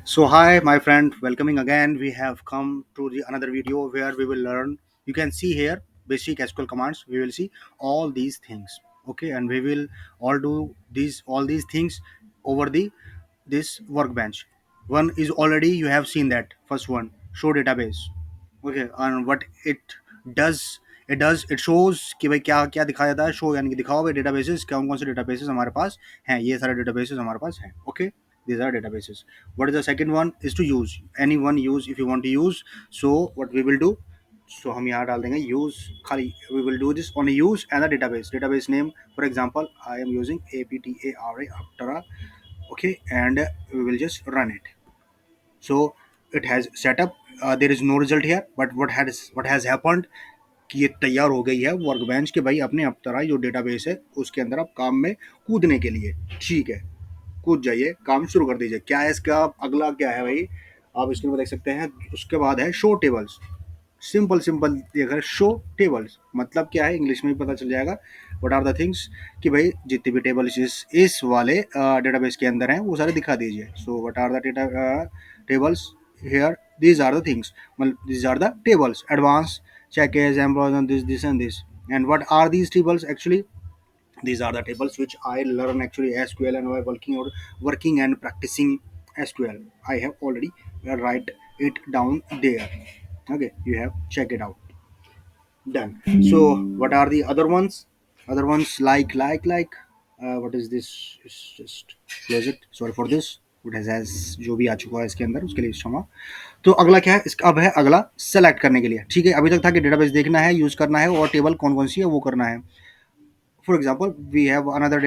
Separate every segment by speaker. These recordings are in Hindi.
Speaker 1: So hi my friend, welcoming again. We have come to the another video where we will learn. You can see here basic SQL commands. We will see all these things. Okay, and we will all these things over the this workbench. One is already you have seen that first one, show database. Okay, and what does it shows कि भाई क्या क्या दिखाया जाता है शो यानी कि दिखाओ भाई डेटाबेसेस कौन कौन से डेटाबेसेस हमारे पास हैं ये सारे डेटाबेसेस हमारे पास हैं okay these are databases. What is the second one is to use any one use if you want to use. So what we will do, so हम यहाँ डाल देंगे use खाली we will do this on a use and a database name. For example I am using aptara, okay, and we will just run it. So it has set up, there is no result here, but what has happened कि ये तैयार हो गई है वर्कबेंच के भाई अपने अब तरह जो डेटाबेस है उसके अंदर आप काम में कूदने के लिए ठीक है कूद जाइए काम शुरू कर दीजिए। क्या है इसका अगला क्या है भाई, आप स्क्रीन पर देख सकते हैं। उसके बाद है शो टेबल्स। सिंपल सिंपल देखकर शो टेबल्स मतलब क्या है इंग्लिश में भी पता चल जाएगा। व्हाट आर द थिंग्स कि भाई जितने भी टेबल्स इस वाले डेटाबेस के अंदर हैं वो सारे दिखा दीजिए। So what are the data tables here, these are the things, well, these are the tables, advanced checkers employees and this and this. And what are these tables actually? These are the tables which I learn actually SQL and while working and practicing SQL. I have already write it down there. Okay, you have check it out. Done. So what are the other ones? Other ones like what is this? It's just close it. Sorry for this. It has जो भी आ चुका है इसके अंदर उसके लिए क्षमा। तो अगला क्या है इसका, अब है अगला सेलेक्ट करने के लिए। ठीक है, अभी तक था कि डेटाबेस देखना है, यूज करना है और टेबल कौन कौन सी है वो करना है। For example we have another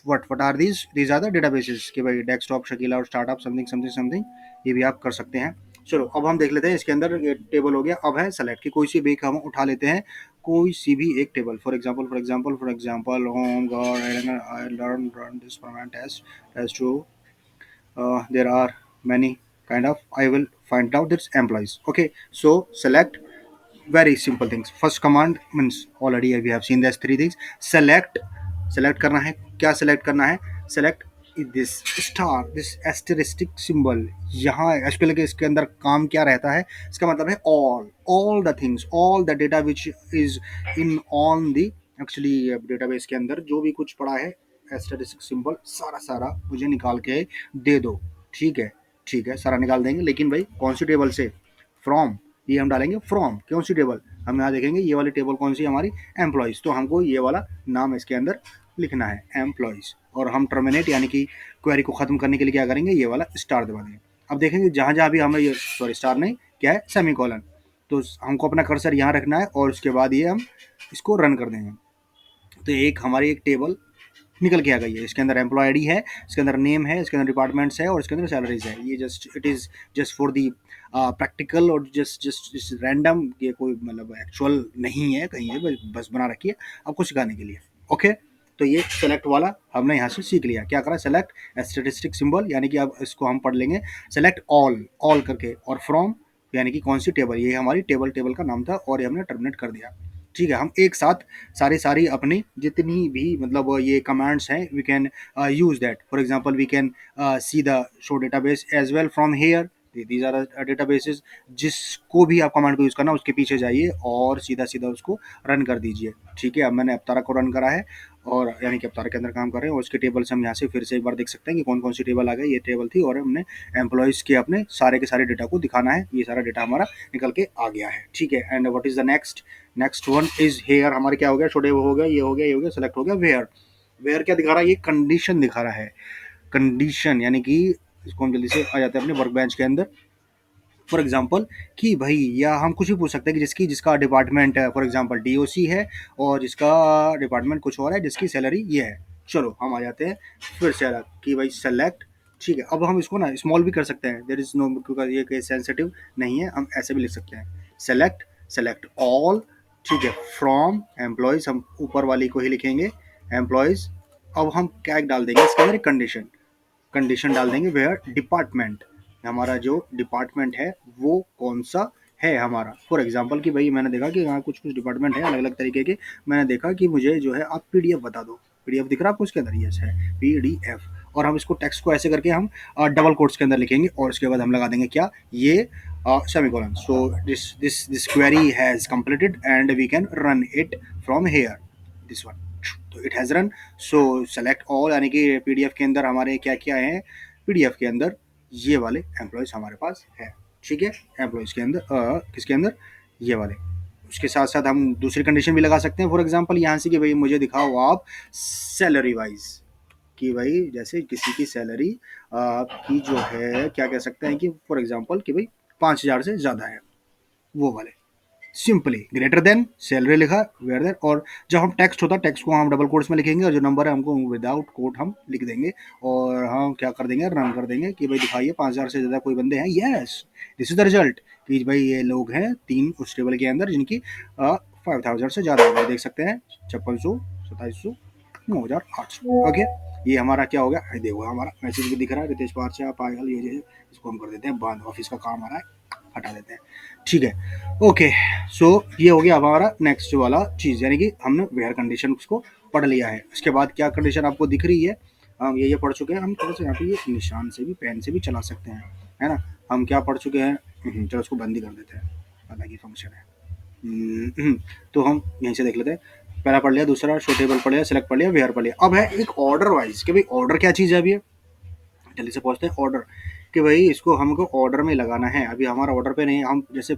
Speaker 1: what are these are the databases कि भाई डेस्कटॉप शकीला और स्टार्टअप समथिंग समथिंग समथिंग ये भी आप कर सकते हैं। चलो अब हम देख लेते हैं इसके अंदर ये टेबल हो गया। अब है सेलेक्ट की कोई सी भी एक हम उठा लेते हैं, कोई सी भी एक table. For example home guard I learn run this permanent test to there are many kind of I will find out its employees. Okay, so select, very simple things. First command means already we have seen this three things. Select करना है, क्या select करना है? Select this star, this asterisk symbol। यहाँ एसक्यूएल के इसके अंदर काम क्या रहता है, इसका मतलब है all the things, all the data which is in on the actually database के अंदर जो भी कुछ पड़ा है एस्टेरिस्क सिंबल सारा सारा मुझे निकाल के दे दो। ठीक है, ठीक है, सारा निकाल देंगे, लेकिन भाई कौन सी टेबल से? फ्रॉम, ये हम डालेंगे फ्रॉम कौन सी टेबल, हम यहाँ देखेंगे ये वाली टेबल कौन सी हमारी एम्प्लॉयज़, तो हमको ये वाला नाम इसके अंदर लिखना है एम्प्लॉयज़। और हम टर्मिनेट यानी कि क्वेरी को ख़त्म करने के लिए क्या करेंगे, ये वाला स्टार दबा देंगे। अब देखेंगे जहाँ जहाँ भी हमें ये सॉरी स्टार नहीं क्या है सेमी कॉलन, तो हमको अपना कर्सर यहाँ रखना है और उसके बाद ये हम इसको रन कर देंगे। तो एक हमारी एक टेबल निकल के आ गई है। इसके अंदर एम्प्लॉय आईडी है, इसके अंदर नेम है, इसके अंदर डिपार्टमेंट्स है और इसके अंदर सैलरीज है। ये just it is just for the practical और जस्ट रैंडम, ये कोई मतलब एक्चुअल नहीं है कहीं है, बस बना रखी है आपको सिखाने के लिए। ओके, तो ये सेलेक्ट वाला हमने यहाँ से सीख लिया। क्या करा, सेलेक्ट स्टैटिस्टिक सिंबल यानी कि अब इसको हम पढ़ लेंगे सेलेक्ट ऑल करके, और फ्रॉम यानी कि कौन सी टेबल, ये हमारी टेबल का नाम था और ये हमने टर्मिनेट कर दिया। ठीक है, हम एक साथ सारी अपनी जितनी भी मतलब ये कमांड्स हैं we can use that. For example we can see the show database as well from here, these are databases. जिसको भी आप कमांड को यूज़ करना उसके पीछे जाइए और सीधा सीधा उसको रन कर दीजिए। ठीक है, अब मैंने अवतारा को रन करा है और यानी कि अवतारा के अंदर काम कर रहे हैं और उसके टेबल से हम यहाँ से फिर से एक बार देख सकते हैं कि कौन कौन सी टेबल आ गई। ये टेबल थी और हमने एम्प्लॉयज़ के अपने सारे के सारे डेटा को दिखाना है, ये सारा डेटा हमारा निकल के आ गया है। ठीक है, and what is the next one is here. हमारे क्या हो गया, छोटे हो गया, ये हो गया, ये हो गया, सेलेक्ट हो गया। वेयर क्या दिखा रहा है, ये कंडीशन दिखा रहा है। कंडीशन यानी कि इसको हम जल्दी से आ जाते हैं अपने वर्क बेंच के अंदर। फॉर एग्जाम्पल कि भाई या हम कुछ भी पूछ सकते हैं कि जिसका डिपार्टमेंट है फॉर एग्जाम्पल डीओसी है और जिसका डिपार्टमेंट कुछ और है जिसकी सैलरी ये है। चलो हम आ जाते हैं फिर से अलग कि भाई सेलेक्ट। ठीक है, अब हम इसको ना स्मॉल भी कर सकते हैं, देर इज नो, क्योंकि ये कोई सेंसिटिव नहीं है, हम ऐसे भी लिख सकते हैं सेलेक्ट ऑल। ठीक है, फ्रॉम एम्प्लॉयज़ हम ऊपर वाली को ही लिखेंगे एम्प्लॉयज़। अब हम क्या डाल देंगे इसके अंदर कंडीशन डाल देंगे वेयर डिपार्टमेंट, हमारा जो डिपार्टमेंट है वो कौन सा है हमारा। फॉर एग्जांपल कि भाई मैंने देखा कि यहाँ कुछ कुछ डिपार्टमेंट है अलग अलग तरीके के, मैंने देखा कि मुझे जो है आप पीडीएफ बता दो। पीडीएफ दिख रहा है आपको इसके अंदर, यस है पीडीएफ। और हम इसको टेक्स्ट को ऐसे करके हम डबल कोट्स के अंदर लिखेंगे और उसके बाद हम लगा देंगे क्या, ये semicolon. So this query has completed and we can run it from here, this one. तो it has run. So select all, यानी कि पीडीएफ के अंदर हमारे क्या क्या है, पीडीएफ के अंदर ये वाले एम्प्लॉयज़ हमारे पास है, ठीक है। एम्प्लॉयज़ के अंदर किसके अंदर, ये वाले। उसके साथ साथ हम दूसरी कंडीशन भी लगा सकते हैं, फॉर एग्जांपल यहाँ से कि भाई मुझे दिखाओ आप सैलरी वाइज, कि भाई जैसे किसी की सैलरी की जो है क्या कह सकते हैं कि फॉर एग्जांपल कि भाई 5,000 से ज़्यादा है, वो वाले। सिंपली ग्रेटर देन सैलरी लिखा वेयर देन, और जब हम टेक्स्ट होता है टेक्स्ट को हम डबल कोट्स में लिखेंगे और जो नंबर है हमको विदाउट कोट हम लिख देंगे और हम क्या कर देंगे, रन कर देंगे कि भाई दिखाइए 5,000 से ज़्यादा कोई बंदे हैं, yes this is the result, कि भाई ये लोग हैं 3 उस टेबल के अंदर जिनकी 5,000 से ज़्यादा है, देख सकते हैं 5600, 2700, 9,800। ओके, ये हमारा क्या हो गया, देखो हमारा मैसेज भी दिख रहा है, रितेश पारचा पायल, ये इसको हम कर देते हैं बंद, ऑफिस का काम आ रहा है हटा देते हैं, ठीक है। ओके, सो ये हो गया अब हमारा नेक्स्ट वाला चीज़, यानी कि हमने वेयर कंडीशन को पढ़ लिया है। उसके बाद क्या कंडीशन आपको दिख रही है, हम ये पढ़ चुके हैं। हम थोड़ा सा यहाँ पे ये निशान से भी पेन से भी चला सकते हैं, है ना। हम क्या पढ़ चुके हैं, चलो उसको बंद ही कर देते हैं, अलग ही फंक्शन है। तो हम यहीं से देख लेते हैं, पहला पढ़ लिया, दूसरा शो टेबल पढ़ लिया, सेलेक्ट पढ़ लिया, वेयर पढ़ लिया। अब है एक ऑर्डर वाइज, कि भाई ऑर्डर क्या चीज़ है, अभी जल्दी से पहुँचते हैं ऑर्डर, कि भाई इसको हमको ऑर्डर में लगाना है। अभी हमारा ऑर्डर पे नहीं, हम जैसे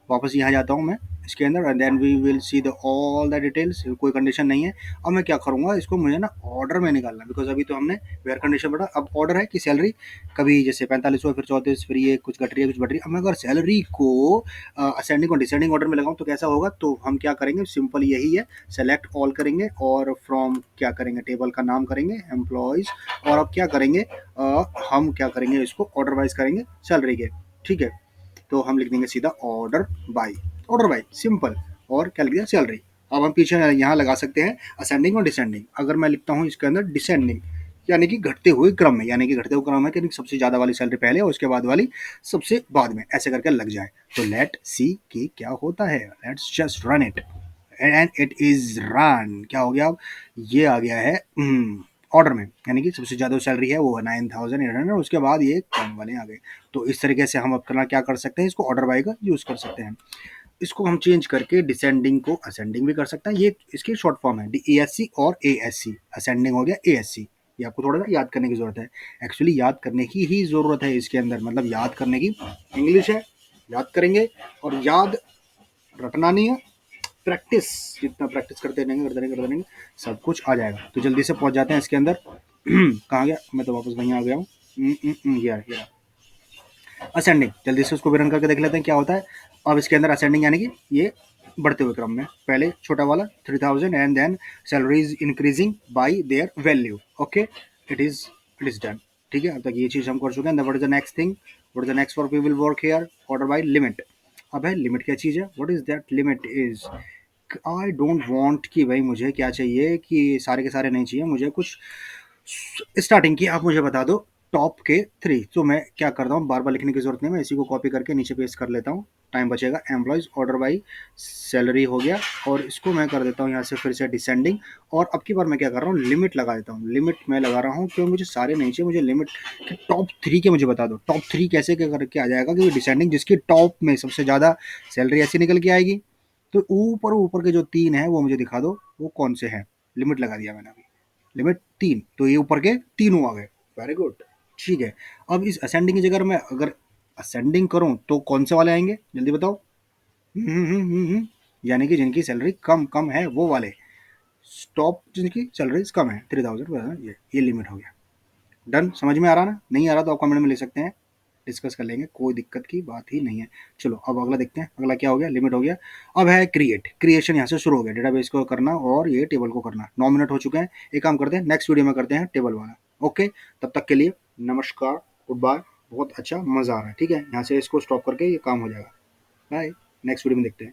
Speaker 1: वापस यहाँ जाता हूँ मैं इसके अंदर and then we will see the all the details, कोई कंडीशन नहीं है। अब मैं क्या करूँगा, इसको मुझे ना ऑर्डर में निकालना, बिकॉज अभी तो हमने वेयर कंडीशन पढ़ा, अब ऑर्डर है कि सैलरी कभी जैसे 4500 फिर 34, फिर ये कुछ घट रही है कुछ बढ़ रही है। अब मैं अगर सैलरी को असेंडिंग और डिसेंडिंग ऑर्डर में लगाऊँ तो कैसा होगा, तो हम क्या करेंगे, सिंपल यही है, सेलेक्ट ऑल करेंगे और फ्रॉम क्या करेंगे, टेबल का नाम करेंगे एम्प्लॉयज़, और अब क्या करेंगे, हम क्या करेंगे, इसको ऑर्डर वाइज करेंगे सैलरी के, ठीक है। तो हम लिख देंगे सीधा ऑर्डर बाई सिंपल, और क्या लिख दिया, सैलरी। अब हम पीछे यहाँ लगा सकते हैं असेंडिंग और डिसेंडिंग। अगर मैं लिखता हूँ इसके अंदर डिसेंडिंग, यानी कि घटते हुए क्रम में, यानी कि घटते हुए क्रम में कि सबसे ज़्यादा वाली सैलरी पहले और उसके बाद वाली सबसे बाद में, ऐसे करके लग जाए। तो लेट सी कि क्या होता है, let's just run it and it is run. क्या हो गया, अब ये आ गया है ऑर्डर में, यानी कि सबसे ज़्यादा सैलरी है वो 9,800, उसके बाद ये कम वाले आ गए। तो इस तरीके से हम अपना क्या कर सकते हैं, इसको ऑर्डर बाय का यूज़ कर सकते हैं। इसको हम चेंज करके डिसेंडिंग को असेंडिंग भी कर सकते हैं, ये इसकी शॉर्ट फॉर्म है DESC और ASC। असेंडिंग हो गया ASC, ये आपको थोड़ा सा याद करने की ज़रूरत है, एक्चुअली याद करने की ही ज़रूरत है इसके अंदर, मतलब याद करने की, इंग्लिश है याद करेंगे, और याद रटना नहीं है, प्रैक्टिस, जितना प्रैक्टिस करते रहेंगे सब कुछ आ जाएगा। तो जल्दी से पहुंच जाते हैं इसके अंदर। कहाँ गया, मैं तो वापस वहीं आ गया हूँ। ये असेंडिंग, जल्दी से उसको भी रन करके देख लेते हैं क्या होता है। अब इसके अंदर असेंडिंग यानी कि ये बढ़ते हुए क्रम में, पहले छोटा वाला 3,000 and then salary is increasing by their value. Okay, it is done, ठीक है। अब तक ये चीज़ हम कर चुके हैं। What is the next thing, what is the next work we will work here, order by limit. अब है लिमिट क्या चीज़ है, what is that limit is, I don't want कि भाई मुझे क्या चाहिए कि सारे के सारे नहीं चाहिए, मुझे कुछ स्टार्टिंग की आप मुझे बता दो, टॉप के 3। तो मैं क्या करता हूँ, बार बार लिखने की जरूरत नहीं, मैं इसी को कॉपी करके नीचे पेस्ट कर लेता हूँ, टाइम बचेगा। एम्प्लॉयज़ ऑर्डर बाई सैलरी हो गया, और इसको मैं कर देता हूँ यहाँ से फिर से डिसेंडिंग, और अब की बार मैं क्या कर रहा हूँ, लिमिट लगा देता हूँ। लिमिट मैं लगा रहा हूँ क्यों, मुझे सारे नहीं चाहिए, मुझे लिमिट के टॉप 3 के मुझे बता दो। टॉप 3 कैसे क्या करके आ जाएगा कि डिसेंडिंग, जिसकी टॉप में सबसे ज़्यादा सैलरी ऐसी निकल के आएगी, तो ऊपर ऊपर के जो 3 है वो मुझे दिखा दो, वो कौन से हैं। लिमिट लगा दिया मैंने अभी, लिमिट 3, तो ये ऊपर के तीनों आ गए, वेरी गुड, ठीक है। अब इस असेंडिंग की जगह मैं अगर असेंडिंग करूं तो कौन से वाले आएंगे, जल्दी बताओ। यानी कि जिनकी सैलरी कम कम है वो वाले, स्टॉप जिनकी सैलरी कम है 3,000, ये लिमिट हो गया। डन, समझ में आ रहा ना, नहीं आ रहा तो आप कमेंट में ले सकते हैं, डिस्कस कर लेंगे, कोई दिक्कत की बात ही नहीं है। चलो अब अगला देखते हैं, अगला क्या हो गया, लिमिट हो गया। अब है क्रिएशन, यहाँ से शुरू हो गया, डेटाबेस को करना और ये टेबल को करना। 9 मिनट हो चुके हैं, एक काम करते हैं नेक्स्ट वीडियो में करते हैं टेबल वाला। ओके, तब तक के लिए नमस्कार, गुड बाय, बहुत अच्छा मज़ा आ रहा है, ठीक है। यहाँ से इसको स्टॉप करके ये काम हो जाएगा। बाय, नेक्स्ट वीडियो में देखते हैं।